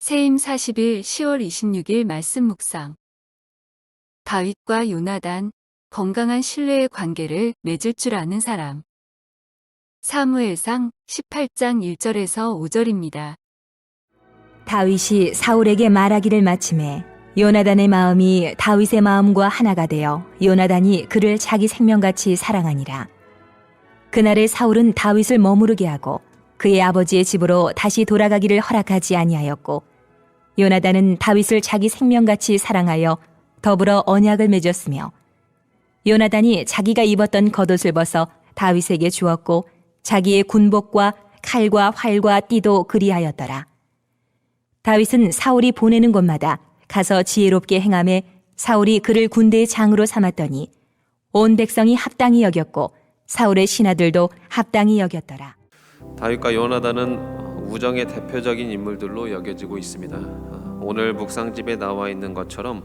세임 40일 10월 26일 말씀 묵상. 다윗과 요나단, 건강한 신뢰의 관계를 맺을 줄 아는 사람. 사무엘상 18장 1절에서 5절입니다. 다윗이 사울에게 말하기를 마침에 요나단의 마음이 다윗의 마음과 하나가 되어 요나단이 그를 자기 생명같이 사랑하니라. 그날에 사울은 다윗을 머무르게 하고 그의 아버지의 집으로 다시 돌아가기를 허락하지 아니하였고, 요나단은 다윗을 자기 생명같이 사랑하여 더불어 언약을 맺었으며, 요나단이 자기가 입었던 겉옷을 벗어 다윗에게 주었고 자기의 군복과 칼과 활과 띠도 그리하였더라. 다윗은 사울이 보내는 곳마다 가서 지혜롭게 행하매 사울이 그를 군대의 장으로 삼았더니 온 백성이 합당히 여겼고 사울의 신하들도 합당히 여겼더라. 다윗과 요나단은 우정의 대표적인 인물들로 여겨지고 있습니다. 오늘 묵상집에 나와 있는 것처럼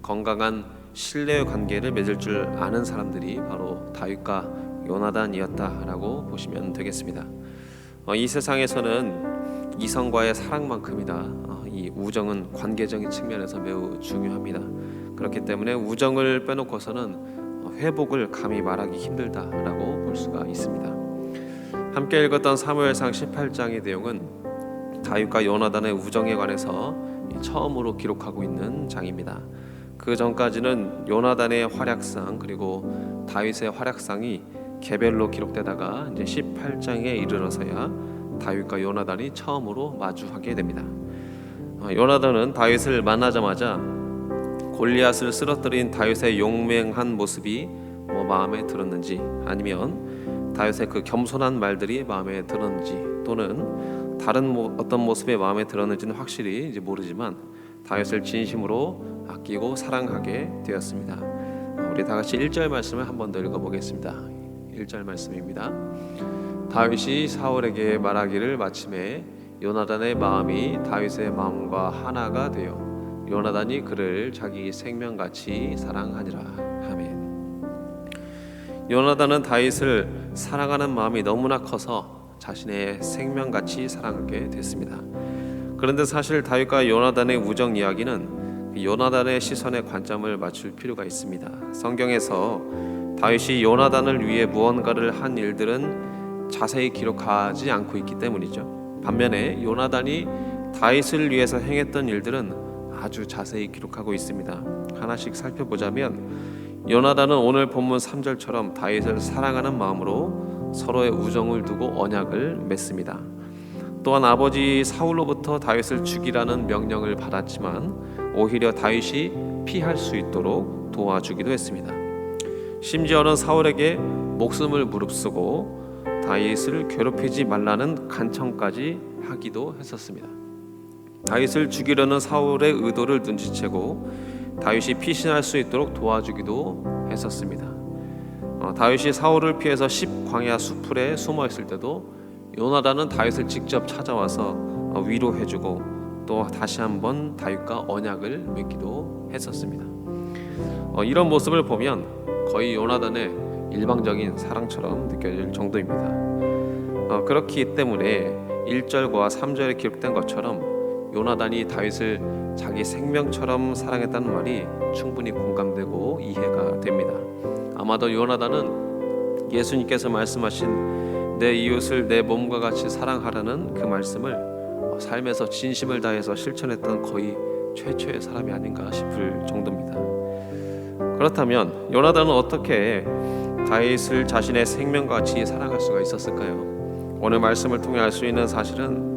건강한 신뢰의 관계를 맺을 줄 아는 사람들이 바로 다윗과 요나단이었다라고 보시면 되겠습니다. 이 세상에서는 이성과의 사랑만큼이나 이 우정은 관계적인 측면에서 매우 중요합니다. 그렇기 때문에 우정을 빼놓고서는 회복을 감히 말하기 힘들다라고 볼 수가 있습니다. 함께 읽었던 사무엘상 18장의 내용은 다윗과 요나단의 우정에 관해서 처음으로 기록하고 있는 장입니다. 그 전까지는 요나단의 활약상 그리고 다윗의 활약상이 개별로 기록되다가 이제 18장에 이르러서야 다윗과 요나단이 처음으로 마주하게 됩니다. 요나단은 다윗을 만나자마자 골리앗을 쓰러뜨린 다윗의 용맹한 모습이 마음에 들었는지, 아니면 다윗의 그 겸손한 말들이 마음에 들었는지, 또는 다른 어떤 모습이 마음에 들었는지는 확실히 이제 모르지만 다윗을 진심으로 아끼고 사랑하게 되었습니다. 우리 다 같이 1절 말씀을 한 번 더 읽어보겠습니다. 1절 말씀입니다. 다윗이 사울에게 말하기를 마침에 요나단의 마음이 다윗의 마음과 하나가 되어 요나단이 그를 자기 생명같이 사랑하니라. 아멘. 요나단은 다윗을 사랑하는 마음이 너무나 커서 자신의 생명같이 사랑하게 됐습니다. 그런데 사실 다윗과 요나단의 우정 이야기는 요나단의 시선에 관점을 맞출 필요가 있습니다. 성경에서 다윗이 요나단을 위해 무언가를 한 일들은 자세히 기록하지 않고 있기 때문이죠. 반면에 요나단이 다윗을 위해서 행했던 일들은 아주 자세히 기록하고 있습니다. 하나씩 살펴보자면, 요나단은 오늘 본문 3절처럼 다윗을 사랑하는 마음으로 서로의 우정을 두고 언약을 맺습니다. 또한 아버지 사울로부터 다윗을 죽이라는 명령을 받았지만 오히려 다윗이 피할 수 있도록 도와주기도 했습니다. 심지어는 사울에게 목숨을 무릅쓰고 다윗을 괴롭히지 말라는 간청까지 하기도 했었습니다. 다윗을 죽이려는 사울의 의도를 눈치채고 다윗이 피신할 수 있도록 도와주기도 했었습니다. 다윗이 사울을 피해서 십광야 수풀에 숨어 있을 때도 요나단은 다윗을 직접 찾아와서 위로해주고 또 다시 한번 다윗과 언약을 맺기도 했었습니다. 이런 모습을 보면 거의 요나단의 일방적인 사랑처럼 느껴질 정도입니다. 그렇기 때문에 1절과 3절에 기록된 것처럼 요나단이 다윗을 자기 생명처럼 사랑했다는 말이 충분히 공감되고 이해가 됩니다. 아마도 요나단은 예수님께서 말씀하신 내 이웃을 내 몸과 같이 사랑하라는 그 말씀을 삶에서 진심을 다해서 실천했던 거의 최초의 사람이 아닌가 싶을 정도입니다. 그렇다면 요나단은 어떻게 다윗을 자신의 생명과 같이 사랑할 수가 있었을까요? 오늘 말씀을 통해 알 수 있는 사실은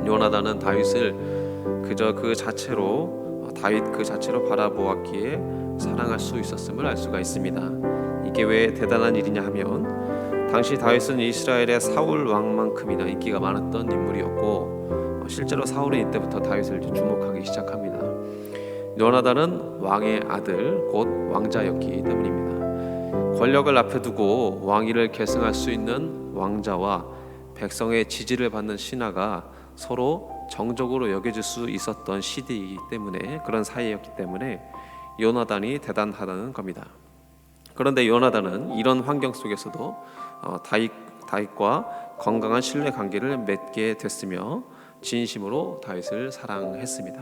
요나단은 다윗을 그저 그 자체로 다윗 그 자체로 바라보았기에 사랑할 수 있었음을 알 수가 있습니다. 이게 왜 대단한 일이냐 하면, 당시 다윗은 이스라엘의 사울 왕만큼이나 인기가 많았던 인물이었고 실제로 사울은 이때부터 다윗을 주목하기 시작합니다. 요나단은 왕의 아들 곧 왕자였기 때문입니다. 권력을 앞에 두고 왕위를 계승할 수 있는 왕자와 백성의 지지를 받는 신하가 서로 정적으로 여겨질 수 있었던 시대이기 때문에, 그런 사이였기 때문에 요나단이 대단하다는 겁니다. 그런데 요나단은 이런 환경 속에서도 다윗과 건강한 신뢰 관계를 맺게 됐으며 진심으로 다윗을 사랑했습니다.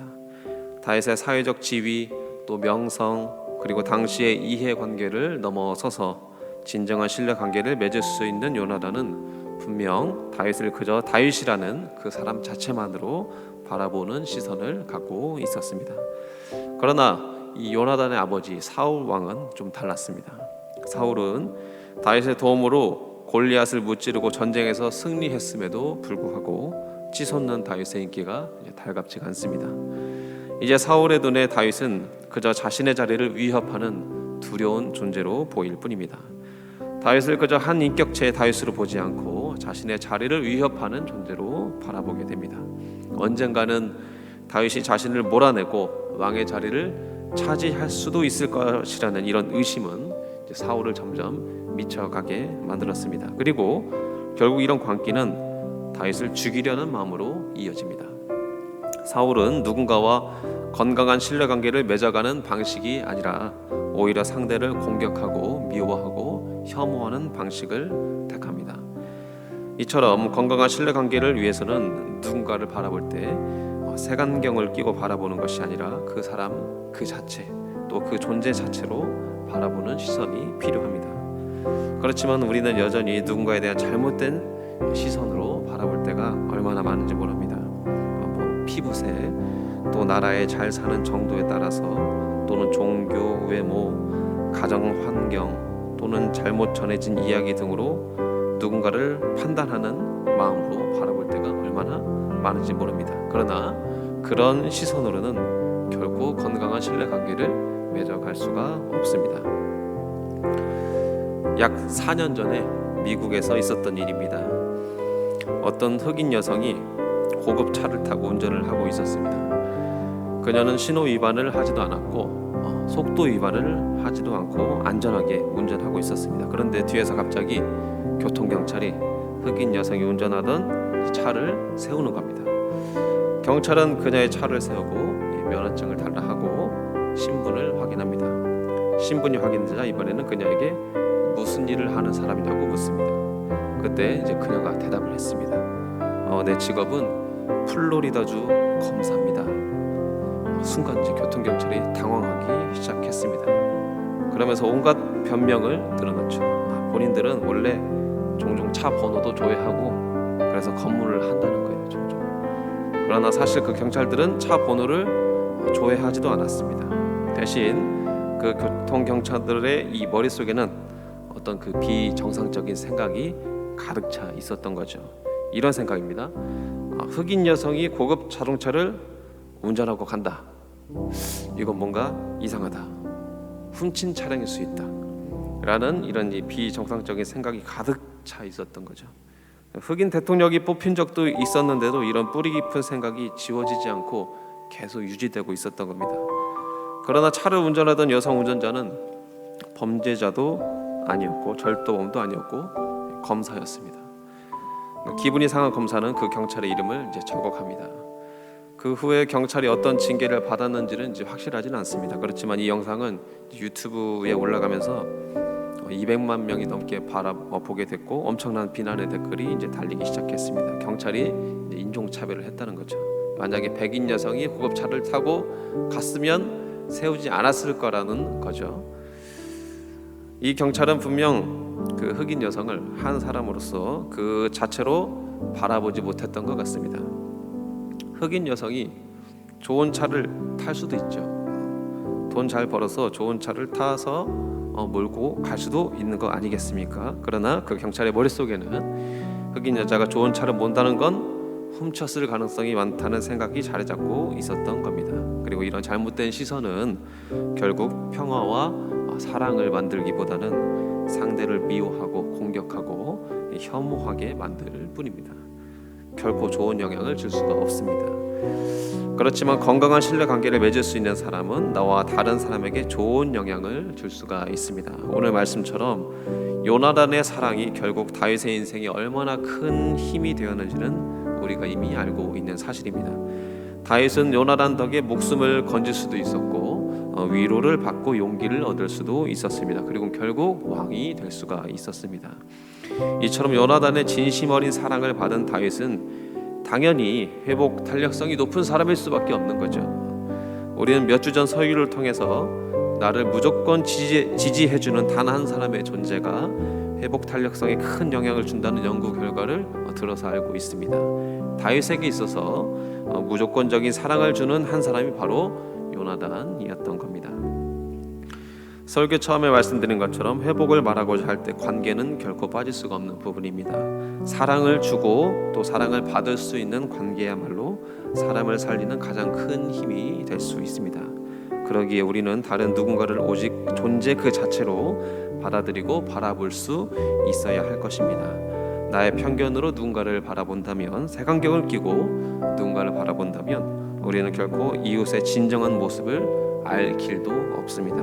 다윗의 사회적 지위, 또 명성, 그리고 당시의 이해관계를 넘어서서 진정한 신뢰관계를 맺을 수 있는 요나단은 분명 다윗을 그저 다윗이라는 그 사람 자체만으로 바라보는 시선을 갖고 있었습니다. 그러나 이 요나단의 아버지 사울 왕은 좀 달랐습니다. 사울은 다윗의 도움으로 골리앗을 무찌르고 전쟁에서 승리했음에도 불구하고 치솟는 다윗의 인기가 달갑지가 않습니다. 이제 사울의 눈에 다윗은 그저 자신의 자리를 위협하는 두려운 존재로 보일 뿐입니다. 다윗을 그저 한 인격체의 다윗으로 보지 않고 자신의 자리를 위협하는 존재로 바라보게 됩니다. 언젠가는 다윗이 자신을 몰아내고 왕의 자리를 차지할 수도 있을 것이라는 이런 의심은 사울을 점점 미쳐가게 만들었습니다. 그리고 결국 이런 광기는 다윗을 죽이려는 마음으로 이어집니다. 사울은 누군가와 건강한 신뢰관계를 맺어가는 방식이 아니라 오히려 상대를 공격하고 미워하고 혐오하는 방식을 택합니다. 이처럼 건강한 신뢰관계를 위해서는 누군가를 바라볼 때 색안경을 끼고 바라보는 것이 아니라 그 사람 그 자체, 또 그 존재 자체로 바라보는 시선이 필요합니다. 그렇지만 우리는 여전히 누군가에 대한 잘못된 시선으로 바라볼 때가 얼마나 많은지 모릅니다. 피부색, 또 나라에 잘 사는 정도에 따라서, 또는 종교, 외모, 가정 환경, 또는 잘못 전해진 이야기 등으로 누군가를 판단하는 마음으로 바라볼 때가 얼마나 많은지 모릅니다. 그러나 그런 시선으로는 결코 건강한 신뢰관계를 맺어갈 수가 없습니다. 약 4년 전에 미국에서 있었던 일입니다. 어떤 흑인 여성이 고급 차를 타고 운전을 하고 있었습니다. 그녀는 신호 위반을 하지도 않았고 속도 위반을 하지도 않고 안전하게 운전하고 있었습니다. 그런데 뒤에서 갑자기 교통경찰이 흑인 여성이 운전하던 차를 세우는 겁니다. 경찰은 그녀의 차를 세우고 면허증을 달라 하고 신분을 확인합니다. 신분이 확인되자 이번에는 그녀에게 무슨 일을 하는 사람이냐고 묻습니다. 그때 이제 그녀가 대답을 했습니다. 내 직업은 플로리다주 검사입니다. 순간 이제 교통경찰이 당황하기 시작했습니다. 그러면서 온갖 변명을 늘어놓죠. 본인들은 원래 종종 차 번호도 조회하고 그래서 검문을 한다는 거예요. 종종. 그러나 사실 그 경찰들은 차 번호를 조회하지도 않았습니다. 대신 그 교통경찰들의 이 머릿속에는 어떤 그 비정상적인 생각이 가득 차 있었던 거죠. 이런 생각입니다. 흑인 여성이 고급 자동차를 운전하고 간다. 이건 뭔가 이상하다. 훔친 차량일 수 있다. 라는 이런 비정상적인 생각이 가득 차 있었던 거죠. 흑인 대통령이 뽑힌 적도 있었는데도 이런 뿌리 깊은 생각이 지워지지 않고 계속 유지되고 있었던 겁니다. 그러나 차를 운전하던 여성 운전자는 범죄자도 아니었고 절도범도 아니었고 검사였습니다. 기분이 상한 검사는 그 경찰의 이름을 이제 적어갑니다. 그 후에 경찰이 어떤 징계를 받았는지는 이제 확실하지는 않습니다. 그렇지만 이 영상은 유튜브에 올라가면서 200만 명이 넘게 보게 됐고 엄청난 비난의 댓글이 이제 달리기 시작했습니다. 경찰이 이제 인종차별을 했다는 거죠. 만약에 백인 여성이 고급차를 타고 갔으면 세우지 않았을 거라는 거죠. 이 경찰은 분명 그 흑인 여성을 한 사람으로서 그 자체로 바라보지 못했던 것 같습니다. 흑인 여성이 좋은 차를 탈 수도 있죠. 돈 잘 벌어서 좋은 차를 타서 몰고 갈 수도 있는 거 아니겠습니까? 그러나 그 경찰의 머릿속에는 흑인 여자가 좋은 차를 몬다는 건 훔쳤을 가능성이 많다는 생각이 자리 잡고 있었던 겁니다. 그리고 이런 잘못된 시선은 결국 평화와 사랑을 만들기보다는 상대를 미워하고 공격하고 혐오하게 만들 뿐입니다. 결코 좋은 영향을 줄 수가 없습니다. 그렇지만 건강한 신뢰관계를 맺을 수 있는 사람은 나와 다른 사람에게 좋은 영향을 줄 수가 있습니다. 오늘 말씀처럼 요나단의 사랑이 결국 다윗의 인생에 얼마나 큰 힘이 되었는지는 우리가 이미 알고 있는 사실입니다. 다윗은 요나단 덕에 목숨을 건질 수도 있었고 위로를 받고 용기를 얻을 수도 있었습니다. 그리고 결국 왕이 될 수가 있었습니다. 이처럼 요나단의 진심 어린 사랑을 받은 다윗은 당연히 회복 탄력성이 높은 사람일 수밖에 없는 거죠. 우리는 몇 주 전 서유를 통해서 나를 무조건 지지해주는 단 한 사람의 존재가 회복 탄력성에 큰 영향을 준다는 연구 결과를 들어서 알고 있습니다. 다윗에게 있어서 무조건적인 사랑을 주는 한 사람이 바로 요나단이었던 겁니다. 설교 처음에 말씀드린 것처럼 회복을 말하고자 할 때 관계는 결코 빠질 수가 없는 부분입니다. 사랑을 주고 또 사랑을 받을 수 있는 관계야말로 사람을 살리는 가장 큰 힘이 될 수 있습니다. 그러기에 우리는 다른 누군가를 오직 존재 그 자체로 받아들이고 바라볼 수 있어야 할 것입니다. 나의 편견으로 누군가를 바라본다면, 색안경을 끼고 누군가를 바라본다면 우리는 결코 이웃의 진정한 모습을 알 길도 없습니다.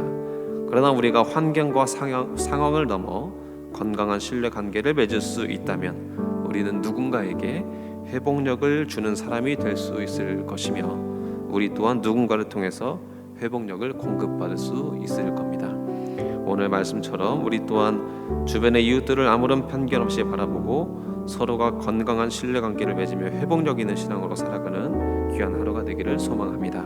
그러나 우리가 환경과 상황을 넘어 건강한 신뢰 관계를 맺을 수 있다면 우리는 누군가에게 회복력을 주는 사람이 될 수 있을 것이며, 우리 또한 누군가를 통해서 회복력을 공급받을 수 있을 겁니다. 오늘 말씀처럼 우리 또한 주변의 이웃들을 아무런 편견 없이 바라보고 서로가 건강한 신뢰 관계를 맺으며 회복력 있는 신앙으로 살아가는 귀한 하루가 되기를 소망합니다.